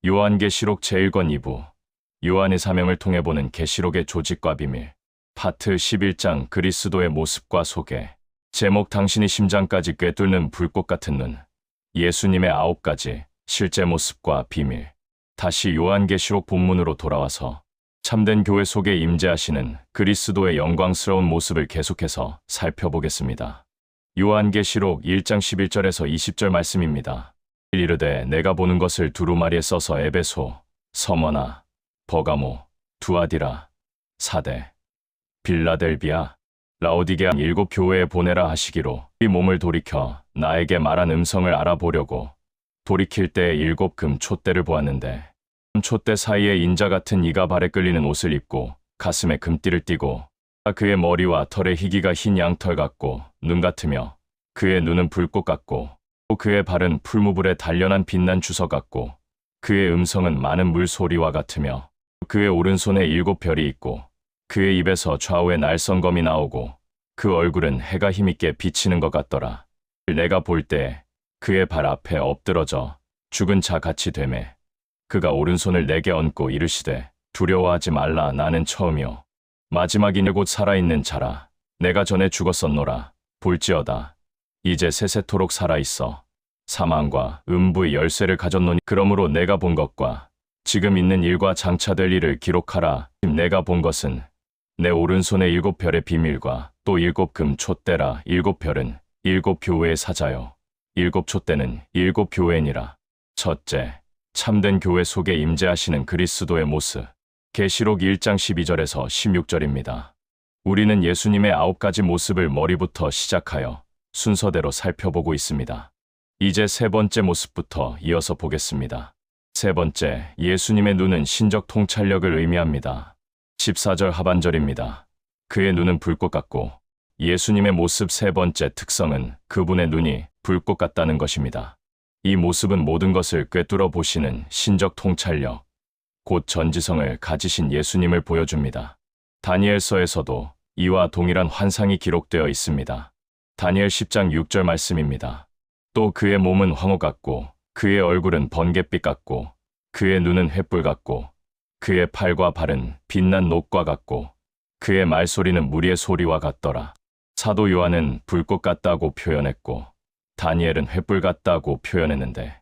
요한계시록 제1권 2부 요한의 사명을 통해 보는 계시록의 조직과 비밀 파트 11장 그리스도의 모습과 소개 제목 당신이 심장까지 꿰뚫는 불꽃 같은 눈 예수님의 9가지 실제 모습과 비밀 다시 요한계시록 본문으로 돌아와서 참된 교회 속에 임재하시는 그리스도의 영광스러운 모습을 계속해서 살펴보겠습니다. 요한계시록 1장 11절에서 20절 말씀입니다. 이르되 내가 보는 것을 두루마리에 써서 에베소, 서머나, 버가모, 두아디라, 사대, 빌라델비아, 라오디게아 7 교회에 보내라 하시기로 이 몸을 돌이켜 나에게 말한 음성을 알아보려고 돌이킬 때에 7 금 촛대를 보았는데 촛대 사이에 인자 같은 이가 발에 끌리는 옷을 입고 가슴에 금띠를 띠고 그의 머리와 털에 희기가 흰 양털 같고 눈 같으며 그의 눈은 불꽃 같고 그의 발은 풀무불에 단련한 빛난 주석 같고 그의 음성은 많은 물소리와 같으며 그의 오른손에 7 별이 있고 그의 입에서 좌우에 날성검이 나오고 그 얼굴은 해가 힘있게 비치는 것 같더라. 내가 볼 때 그의 발 앞에 엎드러져 죽은 자 같이 되매 그가 오른손을 내게 얹고 이르시되 두려워하지 말라 나는 처음이요 마지막이니 곧 살아있는 자라 내가 전에 죽었었노라 볼지어다 이제 세세토록 살아있어 사망과 음부의 열쇠를 가졌노니 그러므로 내가 본 것과 지금 있는 일과 장차 될 일을 기록하라. 내가 본 것은 내 오른손에 7 별의 비밀과 또 7 금 촛대라. 7 별은 7 교회의 사자요 7 촛대는 7 교회니라. 첫째, 참된 교회 속에 임재하시는 그리스도의 모습. 계시록 1장 12절에서 16절입니다. 우리는 예수님의 9가지 모습을 머리부터 시작하여 순서대로 살펴보고 있습니다. 이제 세 번째 모습부터 이어서 보겠습니다. 세 번째, 예수님의 눈은 신적 통찰력을 의미합니다. 14절 하반절입니다. 그의 눈은 불꽃 같고 예수님의 모습 세 번째 특성은 그분의 눈이 불꽃 같다는 것입니다. 이 모습은 모든 것을 꿰뚫어 보시는 신적 통찰력, 곧 전지성을 가지신 예수님을 보여줍니다. 다니엘서에서도 이와 동일한 환상이 기록되어 있습니다. 다니엘 10장 6절 말씀입니다. 또 그의 몸은 황호 같고 그의 얼굴은 번갯빛 같고 그의 눈은 횃불 같고 그의 팔과 발은 빛난 녹과 같고 그의 말소리는 무리의 소리와 같더라. 사도 요한은 불꽃 같다고 표현했고 다니엘은 횃불 같다고 표현했는데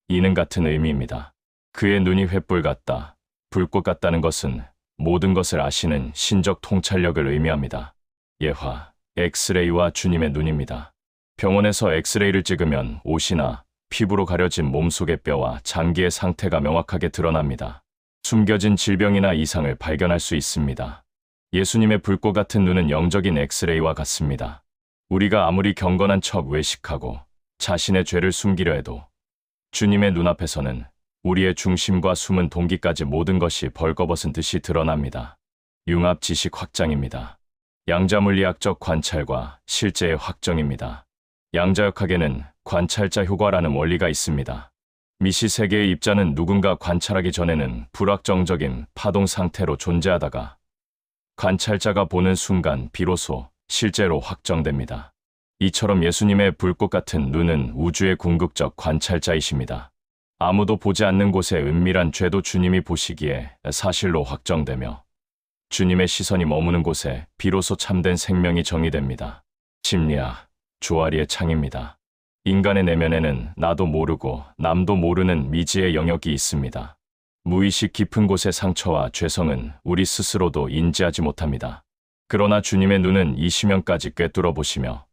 이는 같은 의미입니다. 그의 눈이 횃불 같다, 불꽃 같다는 것은 모든 것을 아시는 신적 통찰력을 의미합니다. 예화, 엑스레이와 주님의 눈입니다. 병원에서 엑스레이를 찍으면 옷이나 피부로 가려진 몸속의 뼈와 장기의 상태가 명확하게 드러납니다. 숨겨진 질병이나 이상을 발견할 수 있습니다. 예수님의 불꽃 같은 눈은 영적인 엑스레이와 같습니다. 우리가 아무리 경건한 척 외식하고 자신의 죄를 숨기려 해도 주님의 눈앞에서는 우리의 중심과 숨은 동기까지 모든 것이 벌거벗은 듯이 드러납니다. 융합 지식 확장입니다. 양자물리학적 관찰과 실제의 확정입니다. 양자역학에는 관찰자 효과라는 원리가 있습니다. 미시 세계의 입자는 누군가 관찰하기 전에는 불확정적인 파동 상태로 존재하다가 관찰자가 보는 순간 비로소 실제로 확정됩니다. 이처럼 예수님의 불꽃 같은 눈은 우주의 궁극적 관찰자이십니다. 아무도 보지 않는 곳의 은밀한 죄도 주님이 보시기에 사실로 확정되며 주님의 시선이 머무는 곳에 비로소 참된 생명이 정의됩니다. 심리학, 조아리의 창입니다. 인간의 내면에는 나도 모르고 남도 모르는 미지의 영역이 있습니다. 무의식 깊은 곳의 상처와 죄성은 우리 스스로도 인지하지 못합니다. 그러나 주님의 눈은 이 심연까지 꿰뚫어 보시며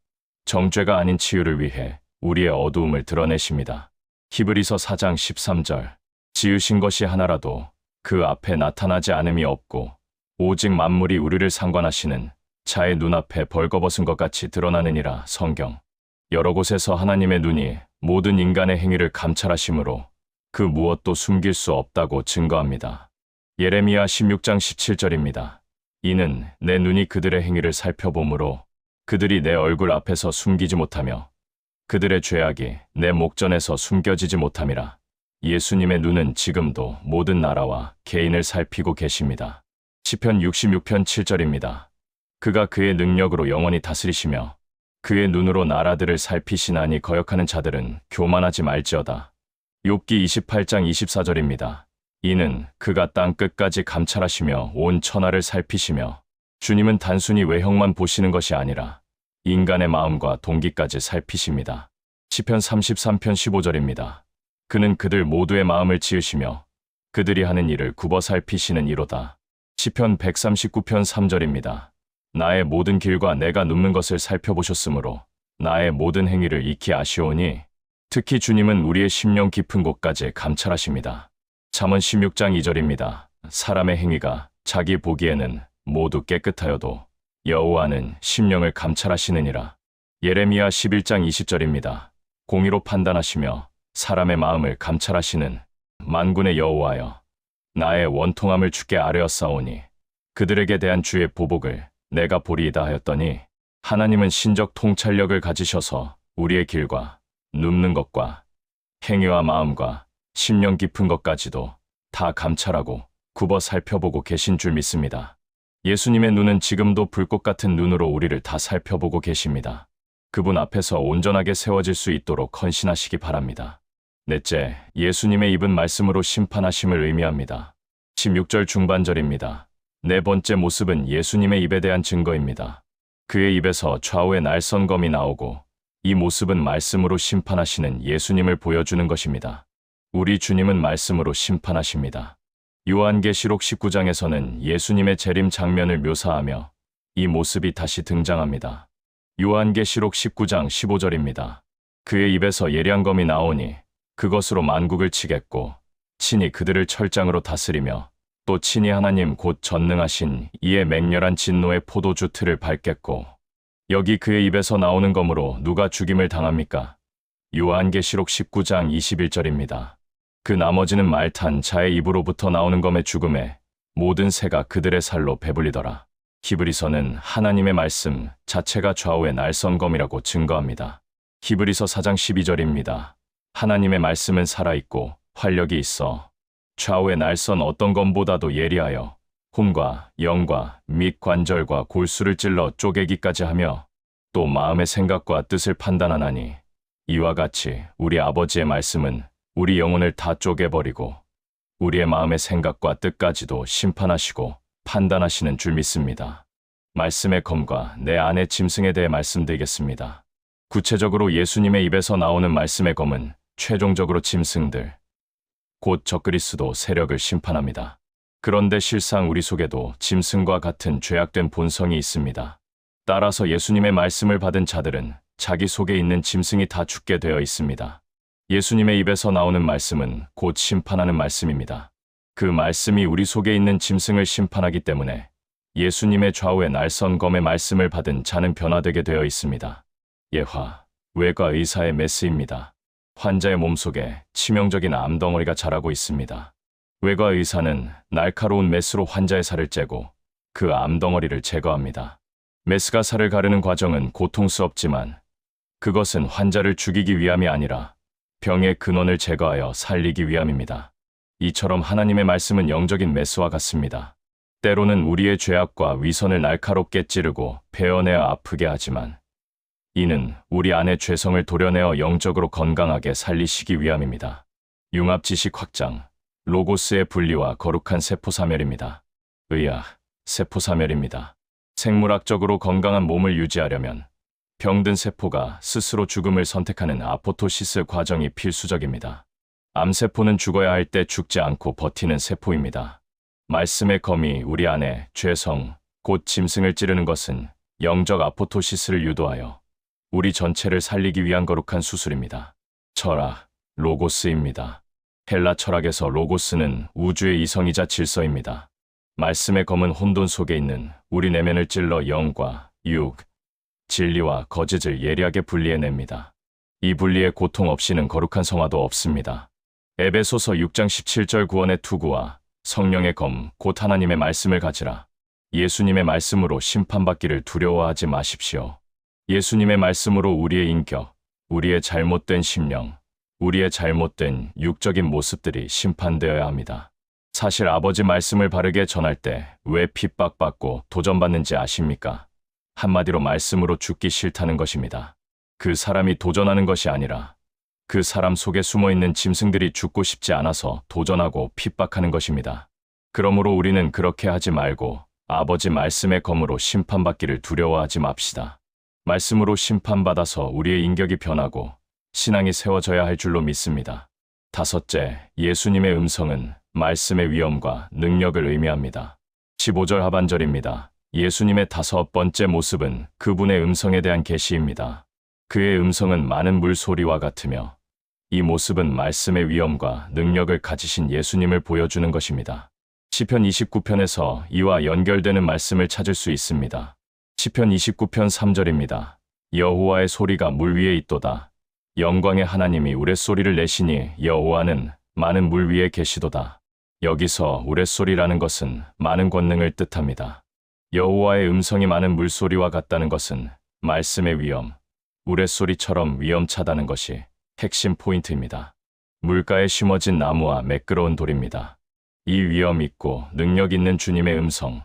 정죄가 아닌 치유를 위해 우리의 어두움을 드러내십니다. 히브리서 4장 13절 지으신 것이 하나라도 그 앞에 나타나지 않음이 없고 오직 만물이 우리를 상관하시는 자의 눈앞에 벌거벗은 것 같이 드러나느니라. 성경 여러 곳에서 하나님의 눈이 모든 인간의 행위를 감찰하심으로 그 무엇도 숨길 수 없다고 증거합니다. 예레미야 16장 17절입니다. 이는 내 눈이 그들의 행위를 살펴보므로 그들이 내 얼굴 앞에서 숨기지 못하며 그들의 죄악이 내 목전에서 숨겨지지 못함이라. 예수님의 눈은 지금도 모든 나라와 개인을 살피고 계십니다. 시편 66편 7절입니다. 그가 그의 능력으로 영원히 다스리시며 그의 눈으로 나라들을 살피시나니 거역하는 자들은 교만하지 말지어다. 욥기 28장 24절입니다. 이는 그가 땅 끝까지 감찰하시며 온 천하를 살피시며 주님은 단순히 외형만 보시는 것이 아니라 인간의 마음과 동기까지 살피십니다. 시편 33편 15절입니다. 그는 그들 모두의 마음을 지으시며 그들이 하는 일을 굽어 살피시는 이로다. 시편 139편 3절입니다. 나의 모든 길과 내가 눕는 것을 살펴보셨으므로 나의 모든 행위를 익히 아시오니 특히 주님은 우리의 심령 깊은 곳까지 감찰하십니다. 잠언 16장 2절입니다. 사람의 행위가 자기 보기에는 모두 깨끗하여도 여호와는 심령을 감찰하시느니라. 예레미야 11장 20절입니다. 공의로 판단하시며 사람의 마음을 감찰하시는 만군의 여호와여, 나의 원통함을 주께 아뢰었사오니 그들에게 대한 주의 보복을 내가 보리이다 하였더니, 하나님은 신적 통찰력을 가지셔서 우리의 길과 눕는 것과 행위와 마음과 심령 깊은 것까지도 다 감찰하고 굽어 살펴보고 계신 줄 믿습니다. 예수님의 눈은 지금도 불꽃 같은 눈으로 우리를 다 살펴보고 계십니다. 그분 앞에서 온전하게 세워질 수 있도록 헌신하시기 바랍니다. 넷째, 예수님의 입은 말씀으로 심판하심을 의미합니다. 16절 중반절입니다. 네 번째 모습은 예수님의 입에 대한 증거입니다. 그의 입에서 좌우의 날선검이 나오고 이 모습은 말씀으로 심판하시는 예수님을 보여주는 것입니다. 우리 주님은 말씀으로 심판하십니다. 요한계시록 19장에서는 예수님의 재림 장면을 묘사하며 이 모습이 다시 등장합니다. 요한계시록 19장 15절입니다. 그의 입에서 예량검이 나오니 그것으로 만국을 치겠고 친히 그들을 철장으로 다스리며 또 친히 하나님 곧 전능하신 이의 맹렬한 진노의 포도주 틀을 밟겠고, 여기 그의 입에서 나오는 검으로 누가 죽임을 당합니까? 요한계시록 19장 21절입니다. 그 나머지는 말탄 자의 입으로부터 나오는 검의 죽음에 모든 새가 그들의 살로 배불리더라. 히브리서는 하나님의 말씀 자체가 좌우의 날선검이라고 증거합니다. 히브리서 4장 12절입니다. 하나님의 말씀은 살아있고 활력이 있어 좌우의 날선 어떤 검보다도 예리하여 혼과 영과 및 관절과 골수를 찔러 쪼개기까지 하며 또 마음의 생각과 뜻을 판단하나니, 이와 같이 우리 아버지의 말씀은 우리 영혼을 다 쪼개버리고 우리의 마음의 생각과 뜻까지도 심판하시고 판단하시는 줄 믿습니다. 말씀의 검과 내 안의 짐승에 대해 말씀드리겠습니다. 구체적으로 예수님의 입에서 나오는 말씀의 검은 최종적으로 짐승들, 곧 적그리스도 세력을 심판합니다. 그런데 실상 우리 속에도 짐승과 같은 죄악된 본성이 있습니다. 따라서 예수님의 말씀을 받은 자들은 자기 속에 있는 짐승이 다 죽게 되어 있습니다. 예수님의 입에서 나오는 말씀은 곧 심판하는 말씀입니다. 그 말씀이 우리 속에 있는 짐승을 심판하기 때문에 예수님의 좌우의 날선검의 말씀을 받은 자는 변화되게 되어 있습니다. 예화, 외과 의사의 메스입니다. 환자의 몸속에 치명적인 암덩어리가 자라고 있습니다. 외과 의사는 날카로운 메스로 환자의 살을 째고 그 암덩어리를 제거합니다. 메스가 살을 가르는 과정은 고통스럽지만 그것은 환자를 죽이기 위함이 아니라 병의 근원을 제거하여 살리기 위함입니다. 이처럼 하나님의 말씀은 영적인 메스와 같습니다. 때로는 우리의 죄악과 위선을 날카롭게 찌르고 베어내어 아프게 하지만 이는 우리 안의 죄성을 도려내어 영적으로 건강하게 살리시기 위함입니다. 융합 지식 확장, 로고스의 분리와 거룩한 세포사멸입니다. 의학, 세포사멸입니다. 생물학적으로 건강한 몸을 유지하려면 병든 세포가 스스로 죽음을 선택하는 아포토시스 과정이 필수적입니다. 암세포는 죽어야 할 때 죽지 않고 버티는 세포입니다. 말씀의 검이 우리 안에 죄성, 곧 짐승을 찌르는 것은 영적 아포토시스를 유도하여 우리 전체를 살리기 위한 거룩한 수술입니다. 철학, 로고스입니다. 헬라 철학에서 로고스는 우주의 이성이자 질서입니다. 말씀의 검은 혼돈 속에 있는 우리 내면을 찔러 영과 육, 진리와 거짓을 예리하게 분리해냅니다. 이 분리의 고통 없이는 거룩한 성화도 없습니다. 에베소서 6장 17절 구원의 투구와 성령의 검, 곧 하나님의 말씀을 가지라. 예수님의 말씀으로 심판받기를 두려워하지 마십시오. 예수님의 말씀으로 우리의 인격, 우리의 잘못된 심령, 우리의 잘못된 육적인 모습들이 심판되어야 합니다. 사실 아버지 말씀을 바르게 전할 때 왜 핍박받고 도전받는지 아십니까? 한마디로 말씀으로 죽기 싫다는 것입니다. 그 사람이 도전하는 것이 아니라 그 사람 속에 숨어있는 짐승들이 죽고 싶지 않아서 도전하고 핍박하는 것입니다. 그러므로 우리는 그렇게 하지 말고 아버지 말씀의 검으로 심판받기를 두려워하지 맙시다. 말씀으로 심판받아서 우리의 인격이 변하고 신앙이 세워져야 할 줄로 믿습니다. 다섯째, 예수님의 음성은 말씀의 위엄과 능력을 의미합니다. 15절 하반절입니다. 예수님의 다섯 번째 모습은 그분의 음성에 대한 계시입니다. 그의 음성은 많은 물소리와 같으며 이 모습은 말씀의 위엄과 능력을 가지신 예수님을 보여주는 것입니다. 시편 29편에서 이와 연결되는 말씀을 찾을 수 있습니다. 시편 29편 3절입니다. 여호와의 소리가 물 위에 있도다. 영광의 하나님이 우레소리를 내시니 여호와는 많은 물 위에 계시도다. 여기서 우레소리라는 것은 많은 권능을 뜻합니다. 여호와의 음성이 많은 물소리와 같다는 것은 말씀의 위엄, 우레소리처럼 위엄차다는 것이 핵심 포인트입니다. 물가에 심어진 나무와 매끄러운 돌입니다. 이 위엄 있고 능력 있는 주님의 음성,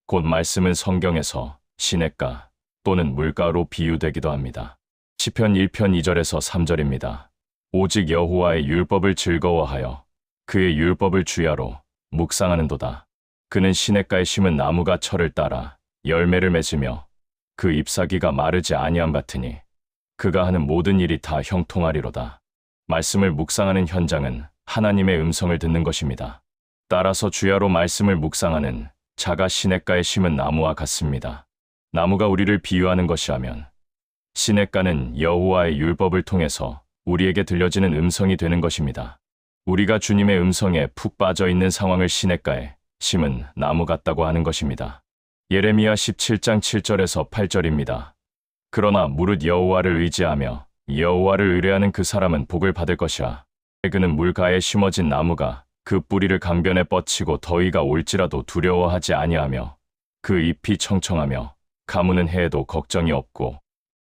곧 말씀은 성경에서 시냇가 또는 물가로 비유되기도 합니다. 시편 1편 2절에서 3절입니다. 오직 여호와의 율법을 즐거워하여 그의 율법을 주야로 묵상하는도다. 그는 시냇가에 심은 나무가 철을 따라 열매를 맺으며 그 잎사귀가 마르지 아니함 같으니 그가 하는 모든 일이 다 형통하리로다. 말씀을 묵상하는 현장은 하나님의 음성을 듣는 것입니다. 따라서 주야로 말씀을 묵상하는 자가 시냇가에 심은 나무와 같습니다. 나무가 우리를 비유하는 것이라면 시냇가는 여호와의 율법을 통해서 우리에게 들려지는 음성이 되는 것입니다. 우리가 주님의 음성에 푹 빠져 있는 상황을 시냇가에 심은 나무 같다고 하는 것입니다. 예레미야 17장 7절에서 8절입니다. 그러나 무릇 여호와를 의지하며 여호와를 의뢰하는 그 사람은 복을 받을 것이라. 그는 물가에 심어진 나무가 그 뿌리를 강변에 뻗치고 더위가 올지라도 두려워하지 아니하며 그 잎이 청청하며 가무는 해에도 걱정이 없고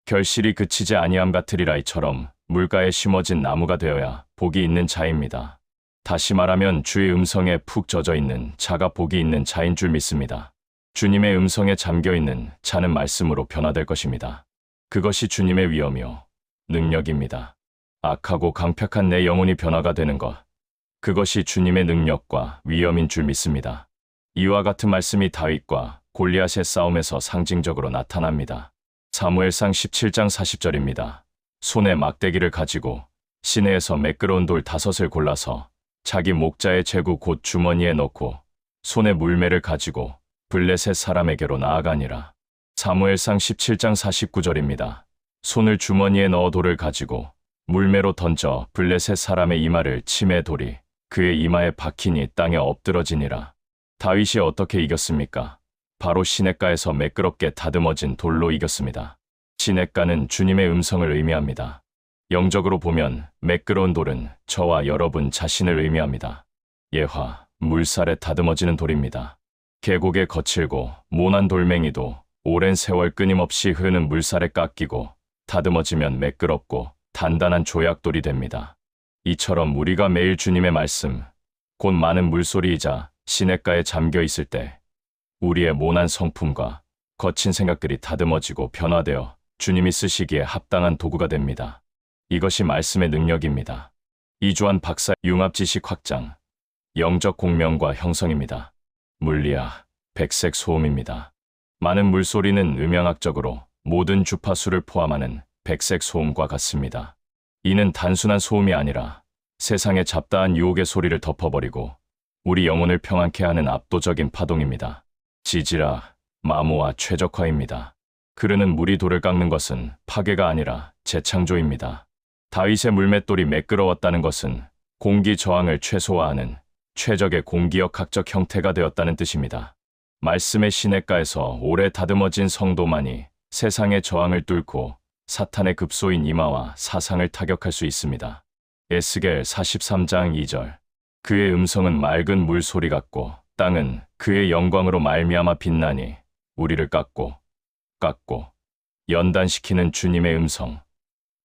결실이 그치지 아니함 같으리라. 이처럼 물가에 심어진 나무가 되어야 복이 있는 자입니다. 다시 말하면 주의 음성에 푹 젖어 있는 자가 복이 있는 자인 줄 믿습니다. 주님의 음성에 잠겨 있는 자는 말씀으로 변화될 것입니다. 그것이 주님의 위엄이요 능력입니다. 악하고 강팍한 내 영혼이 변화가 되는 것, 그것이 주님의 능력과 위엄인 줄 믿습니다. 이와 같은 말씀이 다윗과 골리앗의 싸움에서 상징적으로 나타납니다. 사무엘상 17장 40절입니다. 손에 막대기를 가지고 시내에서 매끄러운 돌 5을 골라서 자기 목자의 제구 곧 주머니에 넣고 손에 물매를 가지고 블레셋 사람에게로 나아가니라. 사무엘상 17장 49절입니다. 손을 주머니에 넣어 돌을 가지고 물매로 던져 블레셋 사람의 이마를 치매 돌이 그의 이마에 박히니 땅에 엎드러지니라. 다윗이 어떻게 이겼습니까? 바로 시냇가에서 매끄럽게 다듬어진 돌로 이겼습니다. 시냇가는 주님의 음성을 의미합니다. 영적으로 보면 매끄러운 돌은 저와 여러분 자신을 의미합니다. 예화, 물살에 다듬어지는 돌입니다. 계곡에 거칠고 모난 돌멩이도 오랜 세월 끊임없이 흐르는 물살에 깎이고 다듬어지면 매끄럽고 단단한 조약돌이 됩니다. 이처럼 우리가 매일 주님의 말씀, 곧 많은 물소리이자 시냇가에 잠겨 있을 때 우리의 모난 성품과 거친 생각들이 다듬어지고 변화되어 주님이 쓰시기에 합당한 도구가 됩니다. 이것이 말씀의 능력입니다. 이주환 박사 융합지식 확장, 영적 공명과 형성입니다. 물리학, 백색 소음입니다. 많은 물소리는 음향학적으로 모든 주파수를 포함하는 백색 소음과 같습니다. 이는 단순한 소음이 아니라 세상의 잡다한 유혹의 소리를 덮어버리고 우리 영혼을 평안케 하는 압도적인 파동입니다. 지지라, 마모와 최적화입니다. 흐르는 물이 돌을 깎는 것은 파괴가 아니라 재창조입니다. 다윗의 물맷돌이 매끄러웠다는 것은 공기 저항을 최소화하는 최적의 공기역학적 형태가 되었다는 뜻입니다. 말씀의 시냇가에서 오래 다듬어진 성도만이 세상의 저항을 뚫고 사탄의 급소인 이마와 사상을 타격할 수 있습니다. 에스겔 43장 2절. 그의 음성은 맑은 물소리 같고 땅은 그의 영광으로 말미암아 빛나니 우리를 깎고 연단시키는 주님의 음성.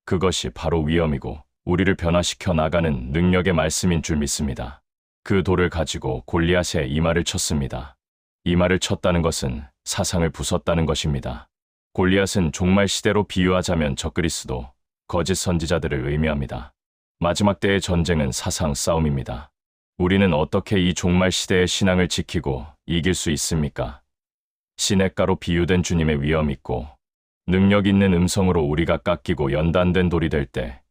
그것이 바로 위엄이고 우리를 변화시켜 나가는 능력의 말씀인 줄 믿습니다. 그 돌을 가지고 골리앗의 이마를 쳤습니다. 이마를 쳤다는 것은 사상을 부쉈다는 것입니다. 골리앗은 종말 시대로 비유하자면 적그리스도, 거짓 선지자들을 의미합니다. 마지막 때의 전쟁은 사상 싸움입니다. 우리는 어떻게 이 종말 시대의 신앙을 지키고 이길 수 있습니까? 시냇가로 비유된 주님의 위엄 있고 능력 있는 음성으로 우리가 깎이고 연단된 돌이 될 때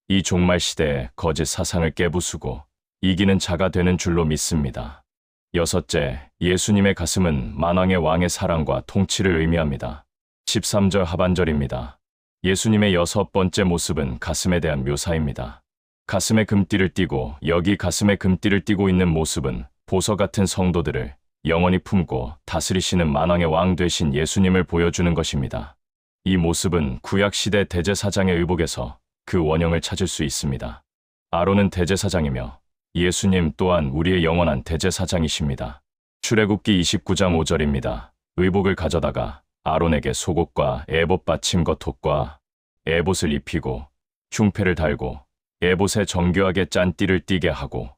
이 종말 시대에 거짓 사상을 깨부수고 이기는 자가 되는 줄로 믿습니다. 여섯째, 예수님의 가슴은 만왕의 왕의 사랑과 통치를 의미합니다. 13절 하반절입니다. 예수님의 여섯 번째 모습은 가슴에 대한 묘사입니다. 가슴에 금띠를 띠고 여기 가슴에 금띠를 띠고 있는 모습은 보석 같은 성도들을 영원히 품고 다스리시는 만왕의 왕 되신 예수님을 보여주는 것입니다. 이 모습은 구약시대 대제사장의 의복에서 그 원형을 찾을 수 있습니다. 아론은 대제사장이며 예수님 또한 우리의 영원한 대제사장이십니다. 출애굽기 29장 5절입니다. 의복을 가져다가 아론에게 속옷과 에봇 받침 겉옷과 에봇을 입히고 흉패를 달고 에봇에 정교하게 짠 띠를 띠게 하고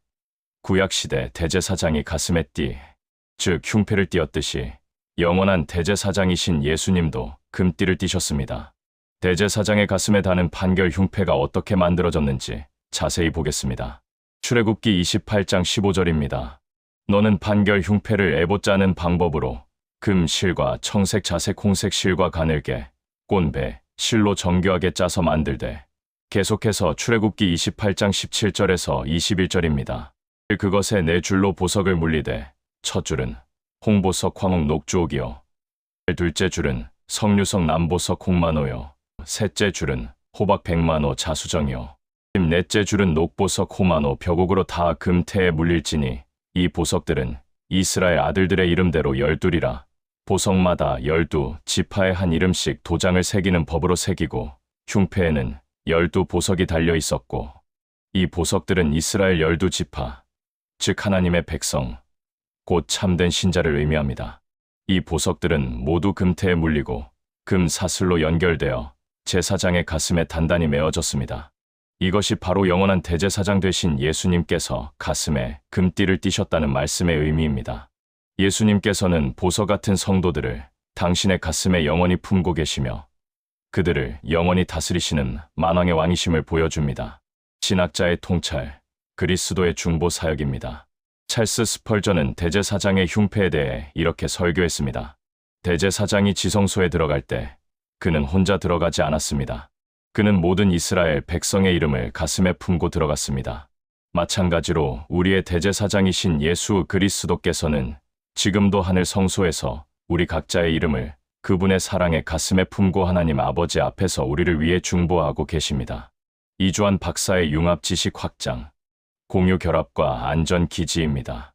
구약시대 대제사장이 가슴에 띠, 즉 흉패를 띠었듯이 영원한 대제사장이신 예수님도 금띠를 띠셨습니다. 대제사장의 가슴에 다는 판결 흉패가 어떻게 만들어졌는지 자세히 보겠습니다. 출애굽기 28장 15절입니다. 너는 판결 흉패를 에봇 짜는 방법으로 금 실과 청색 자색 홍색 실과 가늘게 꼰배 실로 정교하게 짜서 만들되 계속해서 출애굽기 28장 17절에서 21절입니다. 그것에 네 줄로 보석을 물리되 첫 줄은 홍보석 황옥 녹주옥이요 둘째 줄은 석류석 남보석 홍만호요 셋째 줄은 호박 백만호 자수정이요 넷째 줄은 녹보석 호만호 벽옥으로 다 금태에 물릴지니 이 보석들은 이스라엘 아들들의 이름대로 12이라 보석마다 12지파의 한 이름씩 도장을 새기는 법으로 새기고 흉패에는 12보석이 달려 있었고 이 보석들은 이스라엘 12지파 즉 하나님의 백성 곧 참된 신자를 의미합니다. 이 보석들은 모두 금태에 물리고 금 사슬로 연결되어 제사장의 가슴에 단단히 메어졌습니다. 이것이 바로 영원한 대제사장 되신 예수님께서 가슴에 금띠를 띠셨다는 말씀의 의미입니다. 예수님께서는 보석 같은 성도들을 당신의 가슴에 영원히 품고 계시며 그들을 영원히 다스리시는 만왕의 왕이심을 보여줍니다. 신학자의 통찰, 그리스도의 중보 사역입니다. 찰스 스펄전은 대제사장의 흉패에 대해 이렇게 설교했습니다. 대제사장이 지성소에 들어갈 때 그는 혼자 들어가지 않았습니다. 그는 모든 이스라엘 백성의 이름을 가슴에 품고 들어갔습니다. 마찬가지로 우리의 대제사장이신 예수 그리스도께서는 지금도 하늘 성소에서 우리 각자의 이름을 그분의 사랑에 가슴에 품고 하나님 아버지 앞에서 우리를 위해 중보하고 계십니다. 이주환 박사의 융합 지식 확장, 공유 결합과 안전 기지입니다.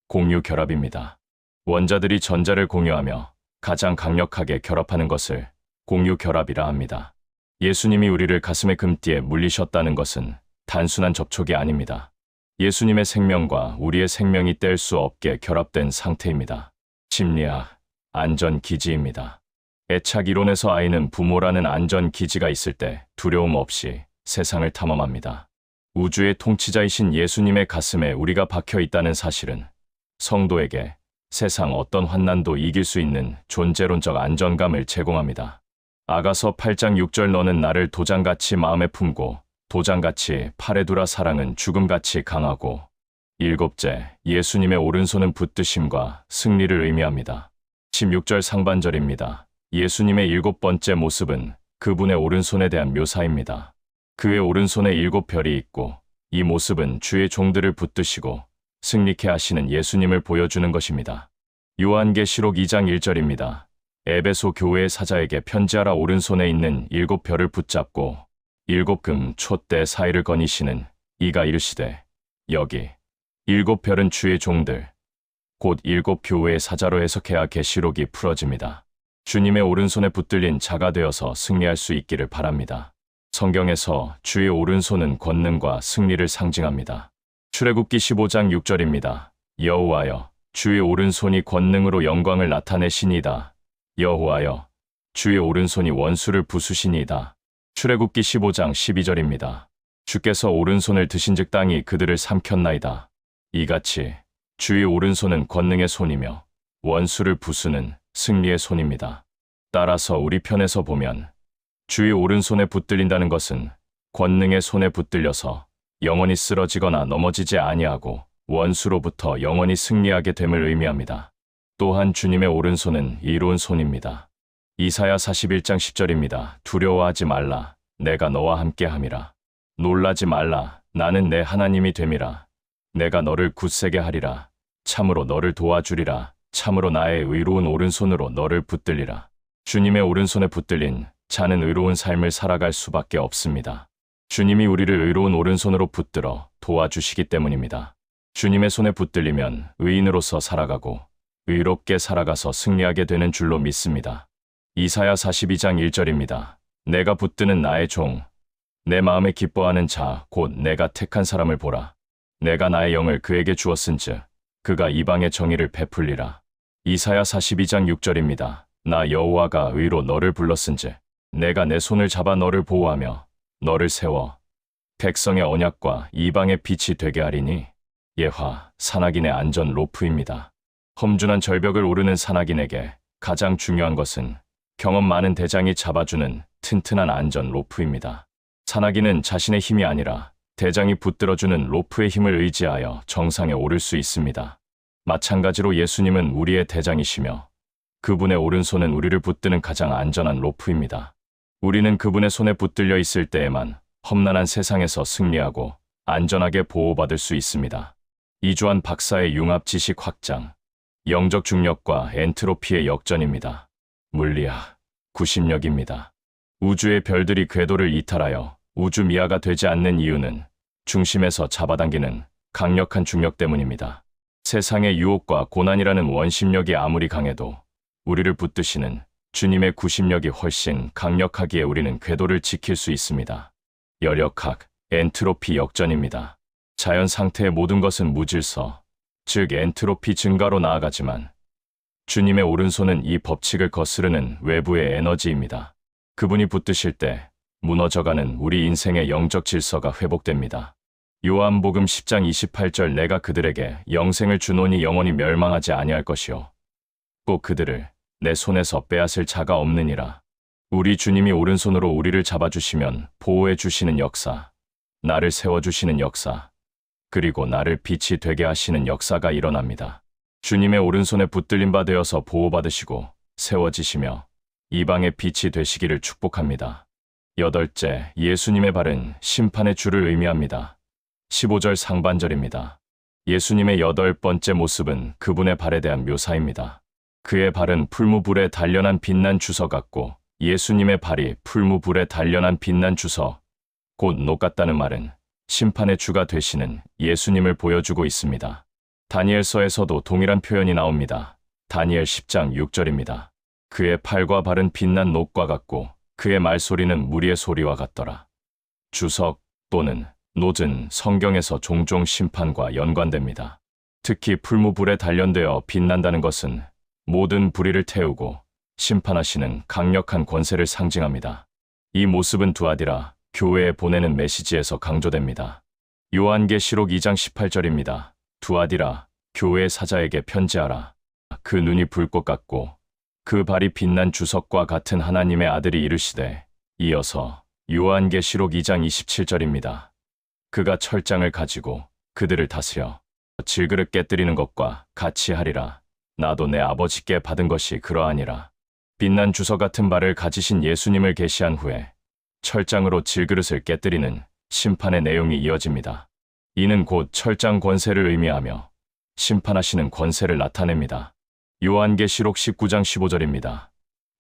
공유 결합입니다. 원자들이 전자를 공유하며 가장 강력하게 결합하는 것을 공유 결합이라 합니다. 예수님이 우리를 가슴의 금띠에 물리셨다는 것은 단순한 접촉이 아닙니다. 예수님의 생명과 우리의 생명이 뗄 수 없게 결합된 상태입니다. 심리학, 안전기지입니다. 애착 이론에서 아이는 부모라는 안전기지가 있을 때 두려움 없이 세상을 탐험합니다. 우주의 통치자이신 예수님의 가슴에 우리가 박혀 있다는 사실은 성도에게 세상 어떤 환난도 이길 수 있는 존재론적 안정감을 제공합니다. 아가서 8장 6절 너는 나를 도장같이 마음에 품고 도장같이 팔에 두라 사랑은 죽음같이 강하고 일곱째, 예수님의 오른손은 붙드심과 승리를 의미합니다. 16절 상반절입니다. 예수님의 일곱 번째 모습은 그분의 오른손에 대한 묘사입니다. 그의 오른손에 일곱 별이 있고 이 모습은 주의 종들을 붙드시고 승리케 하시는 예수님을 보여주는 것입니다. 요한계시록 2장 1절입니다. 에베소 교회의 사자에게 편지하라 오른손에 있는 일곱 별을 붙잡고 일곱 금 촛대 사이를 거니시는 이가 이르시되 여기 일곱 별은 주의 종들 곧 일곱 교회의 사자로 해석해야 계시록이 풀어집니다. 주님의 오른손에 붙들린 자가 되어서 승리할 수 있기를 바랍니다. 성경에서 주의 오른손은 권능과 승리를 상징합니다. 출애굽기 15장 6절입니다. 여호와여 주의 오른손이 권능으로 영광을 나타내시니이다. 여호와여 주의 오른손이 원수를 부수시니이다. 출애굽기 15장 12절입니다. 주께서 오른손을 드신즉 땅이 그들을 삼켰나이다. 이같이 주의 오른손은 권능의 손이며 원수를 부수는 승리의 손입니다. 따라서 우리 편에서 보면 주의 오른손에 붙들린다는 것은 권능의 손에 붙들려서 영원히 쓰러지거나 넘어지지 아니하고 원수로부터 영원히 승리하게 됨을 의미합니다. 또한 주님의 오른손은 이로운 손입니다. 이사야 41장 10절입니다. 두려워하지 말라. 내가 너와 함께함이라. 놀라지 말라. 나는 내 하나님이 됨이라. 내가 너를 굳세게 하리라. 참으로 너를 도와주리라. 참으로 나의 의로운 오른손으로 너를 붙들리라. 주님의 오른손에 붙들린 자는 의로운 삶을 살아갈 수밖에 없습니다. 주님이 우리를 의로운 오른손으로 붙들어 도와주시기 때문입니다. 주님의 손에 붙들리면 의인으로서 살아가고 의롭게 살아가서 승리하게 되는 줄로 믿습니다. 이사야 42장 1절입니다. 내가 붙드는 나의 종, 내 마음에 기뻐하는 자, 곧 내가 택한 사람을 보라. 내가 나의 영을 그에게 주었은즉 그가 이방의 정의를 베풀리라. 이사야 42장 6절입니다. 나 여호와가 의로 너를 불렀은즉 내가 내 손을 잡아 너를 보호하며 너를 세워 백성의 언약과 이방의 빛이 되게 하리니. 예화, 산악인의 안전 로프입니다. 험준한 절벽을 오르는 산악인에게 가장 중요한 것은 경험 많은 대장이 잡아주는 튼튼한 안전 로프입니다. 산악인은 자신의 힘이 아니라 대장이 붙들어주는 로프의 힘을 의지하여 정상에 오를 수 있습니다. 마찬가지로 예수님은 우리의 대장이시며 그분의 오른손은 우리를 붙드는 가장 안전한 로프입니다. 우리는 그분의 손에 붙들려 있을 때에만 험난한 세상에서 승리하고 안전하게 보호받을 수 있습니다. 이주환 박사의 융합 지식 확장, 영적 중력과 엔트로피의 역전입니다. 물리학, 구심력입니다. 우주의 별들이 궤도를 이탈하여 우주 미아가 되지 않는 이유는 중심에서 잡아당기는 강력한 중력 때문입니다. 세상의 유혹과 고난이라는 원심력이 아무리 강해도 우리를 붙드시는 주님의 구심력이 훨씬 강력하기에 우리는 궤도를 지킬 수 있습니다. 열역학, 엔트로피 역전입니다. 자연 상태의 모든 것은 무질서, 즉 엔트로피 증가로 나아가지만 주님의 오른손은 이 법칙을 거스르는 외부의 에너지입니다. 그분이 붙드실 때 무너져가는 우리 인생의 영적 질서가 회복됩니다. 요한복음 10장 28절 내가 그들에게 영생을 주노니 영원히 멸망하지 아니할 것이요 꼭 그들을 내 손에서 빼앗을 자가 없느니라. 우리 주님이 오른손으로 우리를 잡아주시면 보호해 주시는 역사, 나를 세워주시는 역사, 그리고 나를 빛이 되게 하시는 역사가 일어납니다. 주님의 오른손에 붙들림 바 되어서 보호받으시고 세워지시며 이방의 빛이 되시기를 축복합니다. 여덟째, 예수님의 발은 심판의 줄을 의미합니다. 15절 상반절입니다. 예수님의 여덟 번째 모습은 그분의 발에 대한 묘사입니다. 그의 발은 풀무불에 단련한 빛난 주석 같고 예수님의 발이 풀무불에 단련한 빛난 주석, 곧 녹같다는 말은 심판의 주가 되시는 예수님을 보여주고 있습니다. 다니엘서에서도 동일한 표현이 나옵니다. 다니엘 10장 6절입니다. 그의 팔과 발은 빛난 녹과 같고 그의 말소리는 무리의 소리와 같더라. 주석 또는 노은 성경에서 종종 심판과 연관됩니다. 특히 풀무불에 단련되어 빛난다는 것은 모든 불의를 태우고 심판하시는 강력한 권세를 상징합니다. 이 모습은 두아디라, 교회에 보내는 메시지에서 강조됩니다. 요한계시록 2장 18절입니다. 두아디라, 교회의 사자에게 편지하라. 그 눈이 불꽃 같고 그 발이 빛난 주석과 같은 하나님의 아들이 이르시되, 이어서 요한계시록 2장 27절입니다. 그가 철장을 가지고 그들을 다스려 질그릇 깨뜨리는 것과 같이 하리라. 나도 내 아버지께 받은 것이 그러하니라. 빛난 주석 같은 발을 가지신 예수님을 계시한 후에 철장으로 질그릇을 깨뜨리는 심판의 내용이 이어집니다. 이는 곧 철장 권세를 의미하며 심판하시는 권세를 나타냅니다. 요한계시록 19장 15절입니다.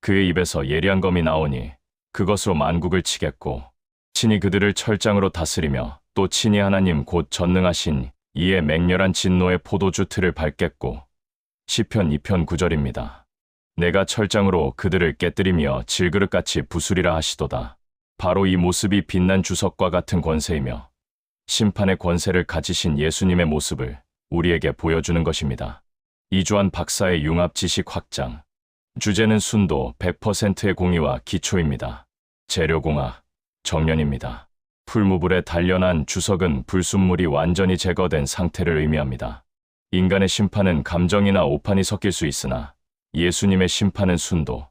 그의 입에서 예리한 검이 나오니 그것으로 만국을 치겠고 친히 그들을 철장으로 다스리며 또 친히 하나님 곧 전능하신 이의 맹렬한 진노의 포도주 틀을 밟겠고. 시편 2편 9절입니다. 내가 철장으로 그들을 깨뜨리며 질그릇같이 부수리라 하시도다. 바로 이 모습이 빛난 주석과 같은 권세이며 심판의 권세를 가지신 예수님의 모습을 우리에게 보여주는 것입니다. 이주환 박사의 융합 지식 확장. 주제는 순도 100%의 공의와 기초입니다. 재료공학, 정련입니다. 풀무불에 단련한 주석은 불순물이 완전히 제거된 상태를 의미합니다. 인간의 심판은 감정이나 오판이 섞일 수 있으나 예수님의 심판은 순도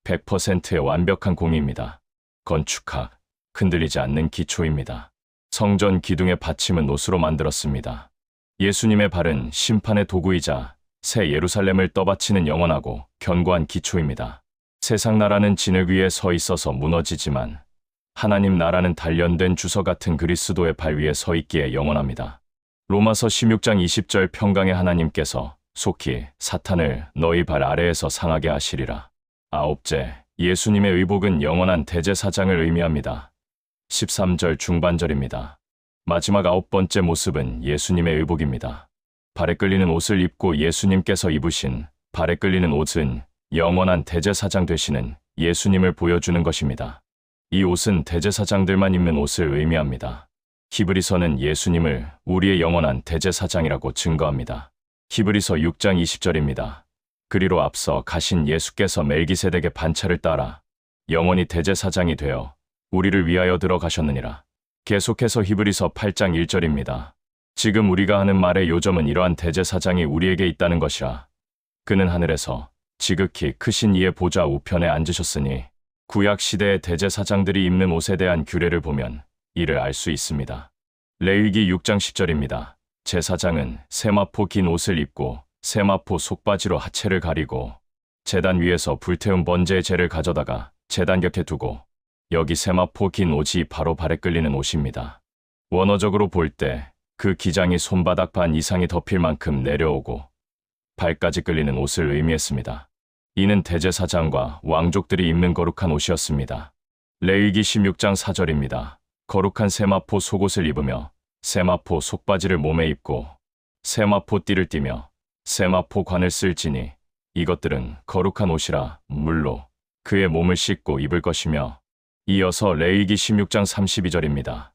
100%의 완벽한 공의입니다. 건축학, 흔들리지 않는 기초입니다. 성전 기둥의 받침은 옷으로 만들었습니다. 예수님의 발은 심판의 도구이자 새 예루살렘을 떠받치는 영원하고 견고한 기초입니다. 세상 나라는 진흙 위에 서 있어서 무너지지만 하나님 나라는 단련된 주석 같은 그리스도의 발 위에 서 있기에 영원합니다. 로마서 16장 20절 평강의 하나님께서 속히 사탄을 너희 발 아래에서 상하게 하시리라. 아홉째, 예수님의 의복은 영원한 대제사장을 의미합니다. 13절 중반절입니다. 마지막 아홉 번째 모습은 예수님의 의복입니다. 발에 끌리는 옷을 입고 예수님께서 입으신 발에 끌리는 옷은 영원한 대제사장 되시는 예수님을 보여주는 것입니다. 이 옷은 대제사장들만 입는 옷을 의미합니다. 히브리서는 예수님을 우리의 영원한 대제사장이라고 증거합니다. 히브리서 6장 20절입니다. 그리로 앞서 가신 예수께서 멜기세덱의 반차를 따라 영원히 대제사장이 되어 우리를 위하여 들어가셨느니라. 계속해서 히브리서 8장 1절입니다. 지금 우리가 하는 말의 요점은 이러한 대제사장이 우리에게 있다는 것이라. 그는 하늘에서 지극히 크신 이의 보좌 우편에 앉으셨으니 구약 시대의 대제사장들이 입는 옷에 대한 규례를 보면 이를 알 수 있습니다. 레위기 6장 10절입니다. 제사장은 세마포 긴 옷을 입고 세마포 속바지로 하체를 가리고 제단 위에서 불태운 번제의 재를 가져다가 제단 곁에 두고 여기 세마포 긴 옷이 바로 발에 끌리는 옷입니다. 원어적으로 볼 때 그 기장이 손바닥 반 이상이 덮일 만큼 내려오고 발까지 끌리는 옷을 의미했습니다. 이는 대제사장과 왕족들이 입는 거룩한 옷이었습니다. 레위기 16장 4절입니다. 거룩한 세마포 속옷을 입으며 세마포 속바지를 몸에 입고 세마포 띠를 띠며 세마포 관을 쓸지니 이것들은 거룩한 옷이라 물로 그의 몸을 씻고 입을 것이며 이어서 레위기 16장 32절입니다.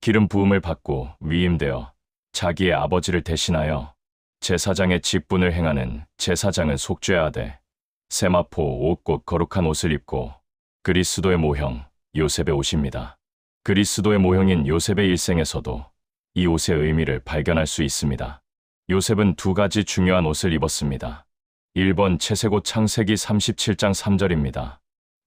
기름 부음을 받고 위임되어 자기의 아버지를 대신하여 제사장의 직분을 행하는 제사장은 속죄하되 세마포 옷 곧 거룩한 옷을 입고 그리스도의 모형 요셉의 옷입니다. 그리스도의 모형인 요셉의 일생에서도 이 옷의 의미를 발견할 수 있습니다. 요셉은 두 가지 중요한 옷을 입었습니다. 1번 채색옷 창세기 37장 3절입니다.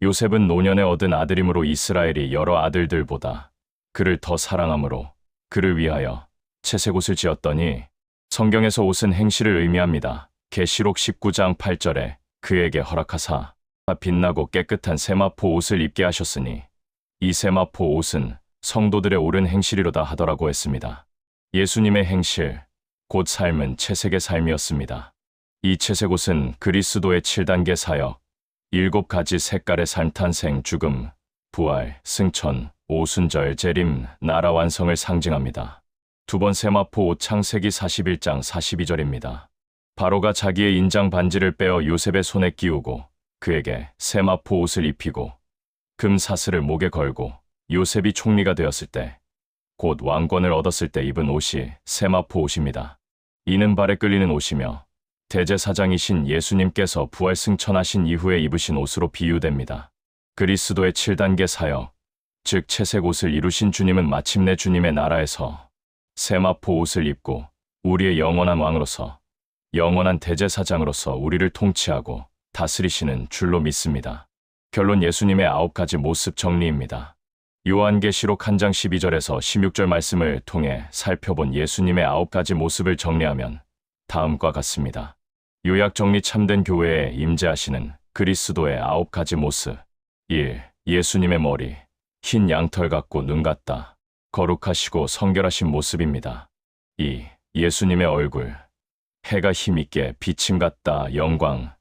요셉은 노년에 얻은 아들이므로 이스라엘이 여러 아들들보다 그를 더 사랑함으로 그를 위하여 채색옷을 지었더니 성경에서 옷은 행실을 의미합니다. 계시록 19장 8절에 그에게 허락하사 빛나고 깨끗한 세마포 옷을 입게 하셨으니 이 세마포 옷은 성도들의 옳은 행실이로다 하더라고 했습니다. 예수님의 행실, 곧 삶은 채색의 삶이었습니다. 이 채색옷은 그리스도의 7단계 사역, 7가지 색깔의 삶 탄생, 죽음, 부활, 승천, 오순절, 재림, 나라 완성을 상징합니다. 두 번 세마포 옷 창세기 41장 42절입니다. 바로가 자기의 인장 반지를 빼어 요셉의 손에 끼우고 그에게 세마포 옷을 입히고 금 사슬을 목에 걸고 요셉이 총리가 되었을 때 곧 왕권을 얻었을 때 입은 옷이 세마포 옷입니다. 이는 발에 끌리는 옷이며 대제사장이신 예수님께서 부활 승천하신 이후에 입으신 옷으로 비유됩니다. 그리스도의 7단계 사역, 즉 채색 옷을 이루신 주님은 마침내 주님의 나라에서 세마포 옷을 입고 우리의 영원한 왕으로서 영원한 대제사장으로서 우리를 통치하고 다스리시는 줄로 믿습니다. 결론 예수님의 9가지 모습 정리입니다. 요한계시록 1장 12절에서 16절 말씀을 통해 살펴본 예수님의 9가지 모습을 정리하면 다음과 같습니다. 요약 정리 참된 교회에 임재하시는 그리스도의 9가지 모습. 1. 예수님의 머리, 흰 양털 같고 눈 같다. 거룩하시고 성결하신 모습입니다. 2. 예수님의 얼굴, 해가 힘있게 비침 같다. 영광,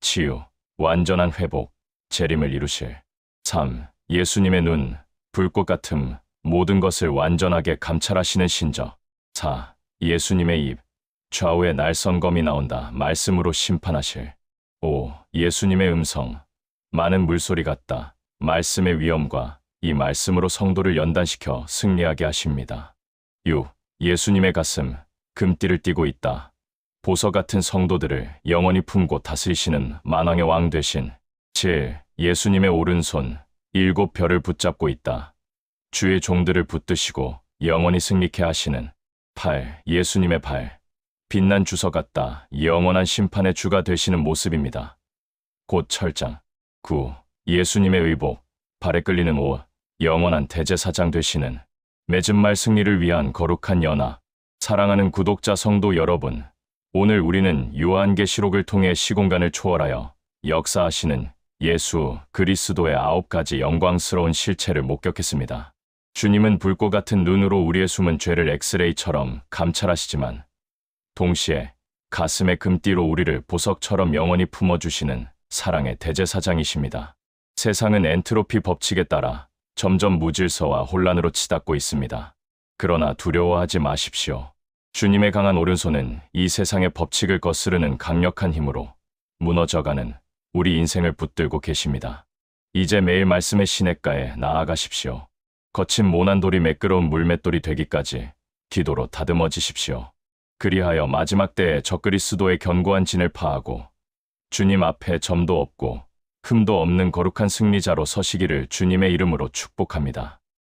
치유, 완전한 회복, 재림을 이루실. 3. 예수님의 눈, 불꽃 같음, 모든 것을 완전하게 감찰하시는 신적. 4. 예수님의 입, 좌우에 날성검이 나온다. 말씀으로 심판하실. 5. 예수님의 음성, 많은 물소리 같다. 말씀의 위엄과 이 말씀으로 성도를 연단시켜 승리하게 하십니다. 6. 예수님의 가슴, 금띠를 띠고 있다. 보석 같은 성도들을 영원히 품고 다스리시는 만왕의 왕 되신. 7. 예수님의 오른손, 7별을 붙잡고 있다. 주의 종들을 붙드시고 영원히 승리케 하시는. 8. 예수님의 발, 빛난 주석 같다. 영원한 심판의 주가 되시는 모습입니다. 곧 철장. 9. 예수님의 의복, 발에 끌리는 옷, 영원한 대제사장 되시는 맺은 말 승리를 위한 거룩한 연합. 사랑하는 구독자 성도 여러분, 오늘 우리는 요한계시록을 통해 시공간을 초월하여 역사하시는 예수 그리스도의 9가지 영광스러운 실체를 목격했습니다. 주님은 불꽃 같은 눈으로 우리의 숨은 죄를 엑스레이처럼 감찰하시지만 동시에 가슴의 금띠로 우리를 보석처럼 영원히 품어주시는 사랑의 대제사장이십니다. 세상은 엔트로피 법칙에 따라 점점 무질서와 혼란으로 치닫고 있습니다. 그러나 두려워하지 마십시오. 주님의 강한 오른손은 이 세상의 법칙을 거스르는 강력한 힘으로 무너져가는 우리 인생을 붙들고 계십니다. 이제 매일 말씀의 시냇가에 나아가십시오. 거친 모난 돌이 매끄러운 물맷돌이 되기까지 기도로 다듬어지십시오. 그리하여 마지막 때에 적그리스도의 견고한 진을 파하고 주님 앞에 점도 없고 흠도 없는 거룩한 승리자로 서시기를 주님의 이름으로 축복합니다.